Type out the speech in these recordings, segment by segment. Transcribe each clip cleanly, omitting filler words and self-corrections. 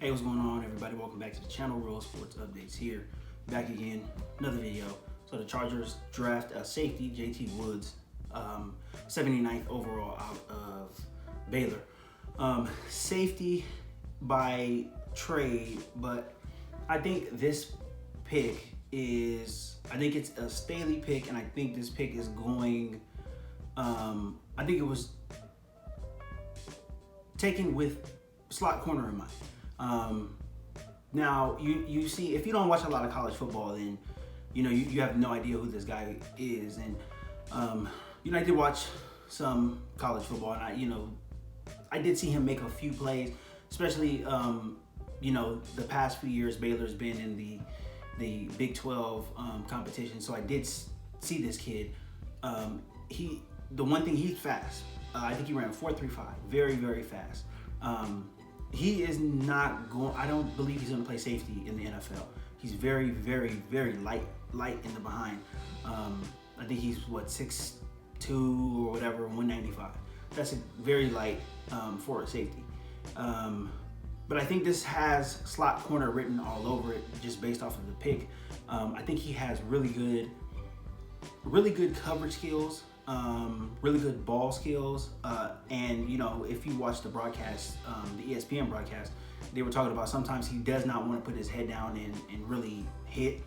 Hey, what's going on, everybody? Welcome back to the channel. Real Sports Updates here. Back again, another video. So the Chargers draft a safety, JT Woods, 79th overall out of Baylor. Safety by trade, but I think this pick I think it's a Staley pick, and I think this pick is going, I think it was taken with slot corner in mind. Now you see, if you don't watch a lot of college football, then you have no idea who this guy is. And I did watch some college football, and I did see him make a few plays, especially the past few years Baylor's been in the Big 12 competition. So I did see this kid. The one thing, he's fast. I think he ran 4.35, very, very fast. He is not going. I don't believe he's going to play safety in the NFL. He's very, very, very light in the behind. I think he's 6'2" or whatever, 195. That's very light for a safety. But I think this has slot corner written all over it, just based off of the pick. I think he has really good coverage skills. Really good ball skills, and if you watch the broadcast, the ESPN broadcast, they were talking about sometimes he does not want to put his head down and really hit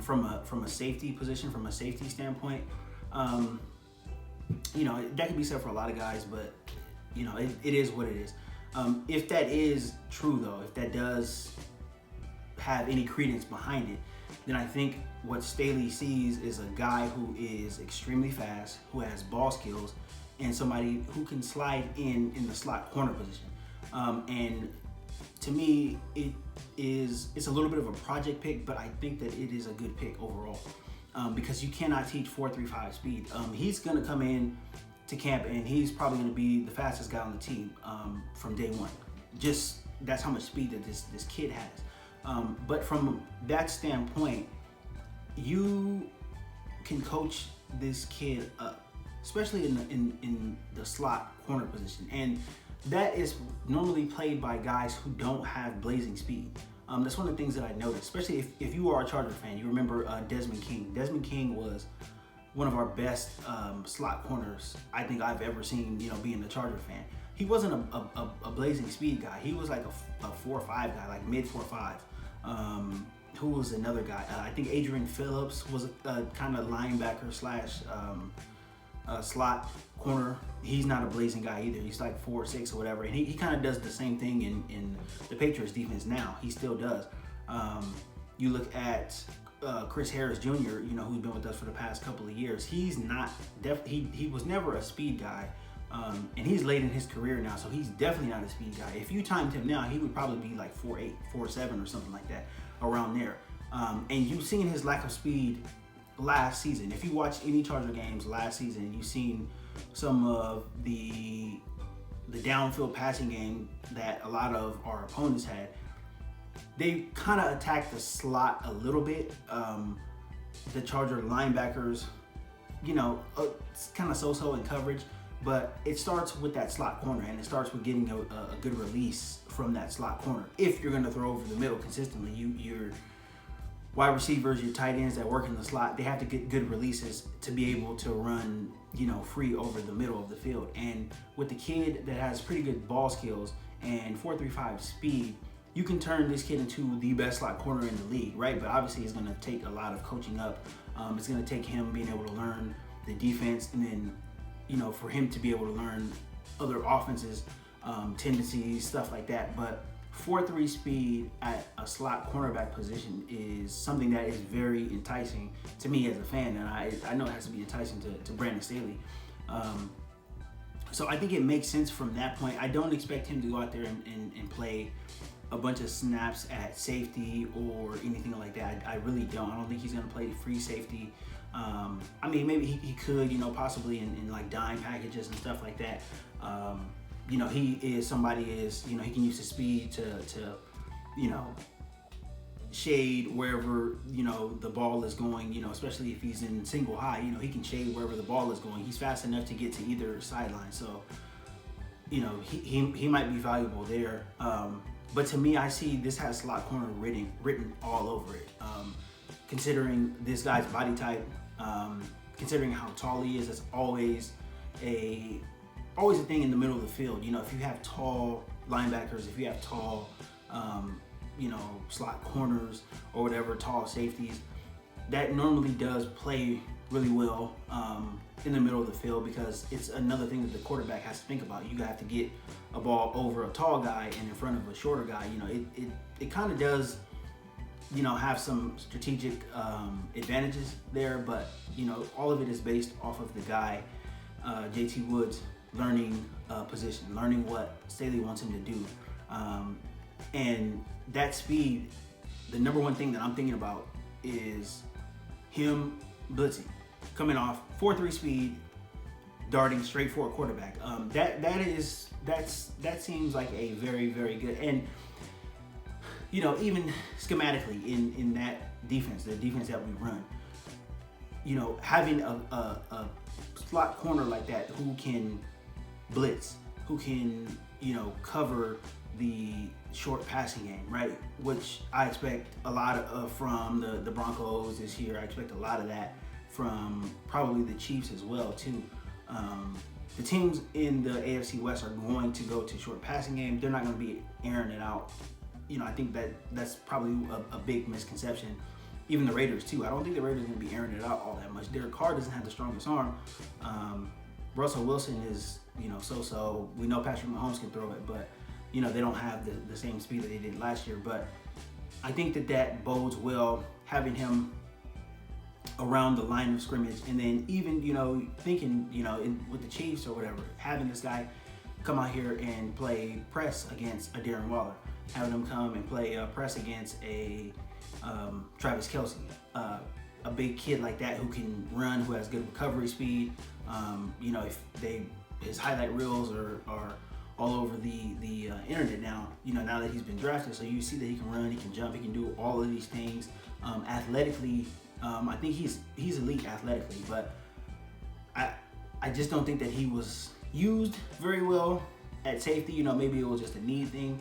from a safety position, from a safety standpoint. That could be said for a lot of guys, but it is what it is. If that is true, though, if that does have any credence behind it, then I think what Staley sees is a guy who is extremely fast, who has ball skills, and somebody who can slide in the slot corner position. And to me, it's a little bit of a project pick, but I think that it is a good pick overall, because you cannot teach 4.35 speed. He's going to come in to camp, and he's probably going to be the fastest guy on the team from day one. Just that's how much speed that this kid has. But from that standpoint, you can coach this kid up, especially in the slot corner position, and that is normally played by guys who don't have blazing speed. That's one of the things that I noticed, especially if you are a Charger fan. You remember Desmond King. Desmond King was one of our best slot corners I think I've ever seen, being a Charger fan. He wasn't a blazing speed guy. He was like a 4.5 guy, like mid 4.5. Who was another guy? I think Adrian Phillips was a kind of linebacker slash slot corner. He's not a blazing guy either. He's like 4'6" or whatever. And he kind of does the same thing in the Patriots defense now. He still does. You look at Chris Harris Jr., who's been with us for the past couple of years. He's not, he was never a speed guy. And he's late in his career now, so he's definitely not a speed guy. If you timed him now, he would probably be like 4'8", 4'7", or something like that, around there. And you've seen his lack of speed last season. If you watch any Charger games last season, you've seen some of the downfield passing game that a lot of our opponents had. They kind of attacked the slot a little bit. The Charger linebackers, it's kind of so-so in coverage. But it starts with that slot corner, and it starts with getting a good release from that slot corner. If you're going to throw over the middle consistently, your wide receivers, your tight ends that work in the slot, they have to get good releases to be able to run, free over the middle of the field. And with the kid that has pretty good ball skills and 4.35 speed, you can turn this kid into the best slot corner in the league, right? But obviously, it's going to take a lot of coaching up. It's going to take him being able to learn the defense, and then for him to be able to learn other offenses, tendencies, stuff like that. But 4.3 speed at a slot cornerback position is something that is very enticing to me as a fan, and I know it has to be enticing to Brandon Staley. So I think it makes sense from that point. I don't expect him to go out there and play a bunch of snaps at safety or anything like that. I really don't. I don't think he's going to play free safety. Maybe he could, possibly in like dime packages and stuff like that. He is somebody he can use his speed to shade wherever, the ball is going, especially if he's in single high, he can shade wherever the ball is going. He's fast enough to get to either sideline. So, he might be valuable there. But to me, I see this has slot corner written all over it. Considering this guy's body type, considering how tall he is, that's always a thing in the middle of the field. You know, if you have tall linebackers, if you have tall, slot corners or whatever, tall safeties, that normally does play really well in the middle of the field, because it's another thing that the quarterback has to think about. You have to get a ball over a tall guy and in front of a shorter guy. You know, it kind of does, have some strategic advantages there, but all of it is based off of the guy, JT Woods, learning position, learning what Staley wants him to do, and that speed. The number one thing that I'm thinking about is him blitzing, coming off 4.3 speed, darting straight for a quarterback. That seems like a very, very good, and even schematically in that defense, the defense that we run, having a slot corner like that who can blitz, who can cover the short passing game, right? Which I expect a lot of from the Broncos this year. I expect a lot of that from probably the Chiefs as well too. The teams in the AFC West are going to go to short passing game. They're not going to be airing it out. I think that's probably a big misconception. Even the Raiders too. I don't think the Raiders are going to be airing it out all that much. Derek Carr doesn't have the strongest arm. Russell Wilson is so-so. We know Patrick Mahomes can throw it, but they don't have the same speed that they did last year. But I think that bodes well, having him around the line of scrimmage, and then even thinking with the Chiefs or whatever, having this guy come out here and play press against a Darren Waller, having him come and play press against a Travis Kelce, a big kid like that who can run, who has good recovery speed. If his highlight reels are all over the internet now, now that he's been drafted. So you see that he can run, he can jump, he can do all of these things. Athletically, I think he's elite athletically, but I just don't think that he was used very well at safety. Maybe it was just a need thing.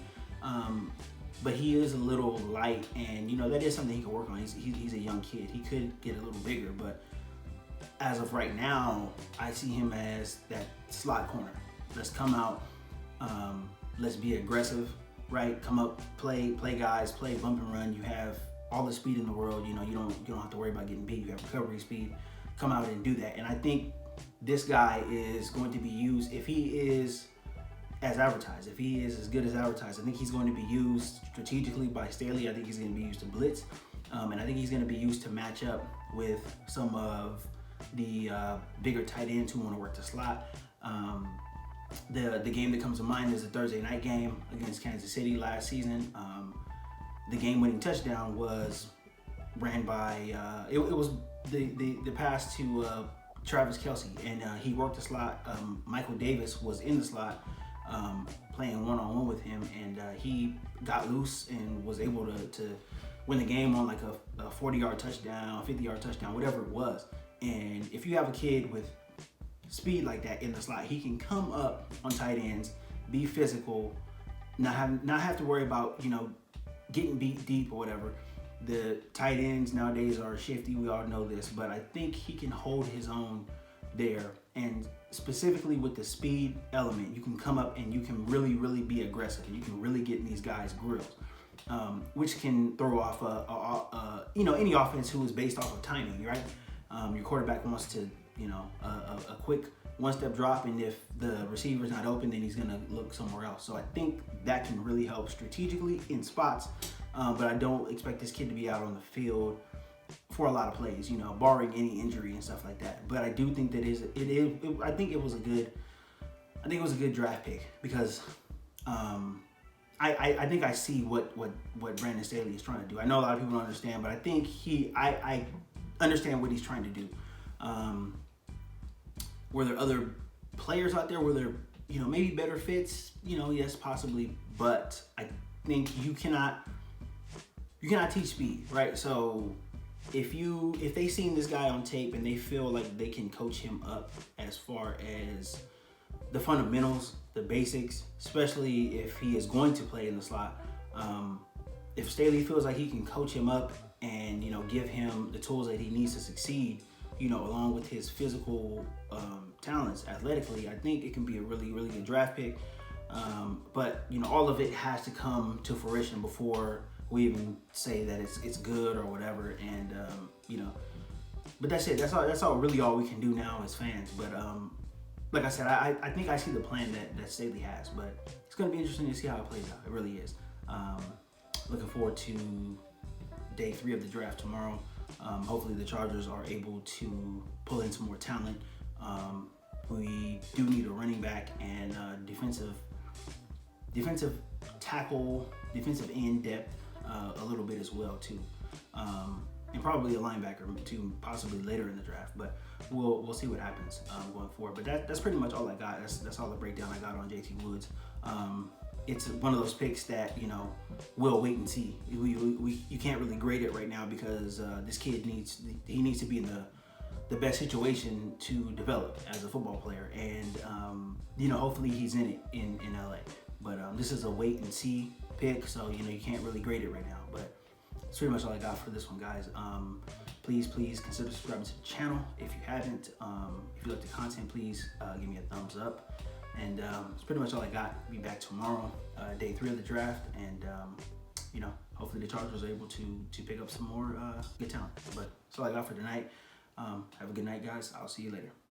But he is a little light, and that is something he can work on. He's a young kid. He could get a little bigger, but as of right now, I see him as that slot corner. Let's come out. Let's be aggressive, right? Come up, play guys, play bump and run. You have all the speed in the world. You don't have to worry about getting beat. You have recovery speed. Come out and do that. And I think this guy is going to be used, if he is as advertised, if he is as good as advertised, I think he's going to be used strategically by Staley. I think he's going to be used to blitz, and I think he's going to be used to match up with some of the bigger tight ends who want to work the slot. The game that comes to mind is a Thursday night game against Kansas City last season. The game-winning touchdown was ran by it was the pass to Travis Kelce, and he worked the slot. Michael Davis was in the slot, playing one-on-one with him, and he got loose and was able to win the game on like a 40-yard touchdown, 50-yard touchdown, whatever it was. And if you have a kid with speed like that in the slot, he can come up on tight ends, be physical, not have to worry about getting beat deep or whatever. The tight ends nowadays are shifty, we all know this, but I think he can hold his own there. And specifically with the speed element, you can come up and you can really, really be aggressive, and you can really get in these guys' grills, which can throw off any offense who is based off of timing, right? Your quarterback wants to, a quick one-step drop, and if the receiver's not open, then he's gonna look somewhere else. So I think that can really help strategically in spots, but I don't expect this kid to be out on the field for a lot of plays, barring any injury and stuff like that. But I do think that I think it was a good draft pick, because I think I see what Brandon Staley is trying to do. I know a lot of people don't understand, but I think I understand what he's trying to do. Were there other players out there? Were there, maybe better fits? Yes, possibly. But I think you cannot teach speed, right? So if they seen this guy on tape and they feel like they can coach him up as far as the fundamentals, the basics, especially if he is going to play in the slot, If Staley feels like he can coach him up and give him the tools that he needs to succeed, along with his physical talents athletically, I think it can be a really, really good draft pick. But all of it has to come to fruition before we even say that it's good or whatever. And but that's it. That's really all we can do now as fans. But like I said, I think I see the plan that Staley has. But it's gonna be interesting to see how it plays out. It really is. Looking forward to day 3 of the draft tomorrow. Hopefully the Chargers are able to pull in some more talent. We do need a running back and defensive tackle, defensive end depth a little bit as well too, and probably a linebacker too, possibly later in the draft. But we'll see what happens going forward. But that's pretty much all I got. That's all the breakdown I got on JT Woods. It's one of those picks that we'll wait and see. You can't really grade it right now because this kid needs to be in the best situation to develop as a football player, and hopefully he's in it in LA. But this is a wait and see pick, so you can't really grade it right now. But that's pretty much all I got for this one, guys. Please consider subscribing to the channel if you haven't. If you like the content, please give me a thumbs up. And that's pretty much all I got. Be back tomorrow, day 3 of the draft, and hopefully the Chargers are able to pick up some more good talent. But that's all I got for tonight. Have a good night, guys. I'll see you later.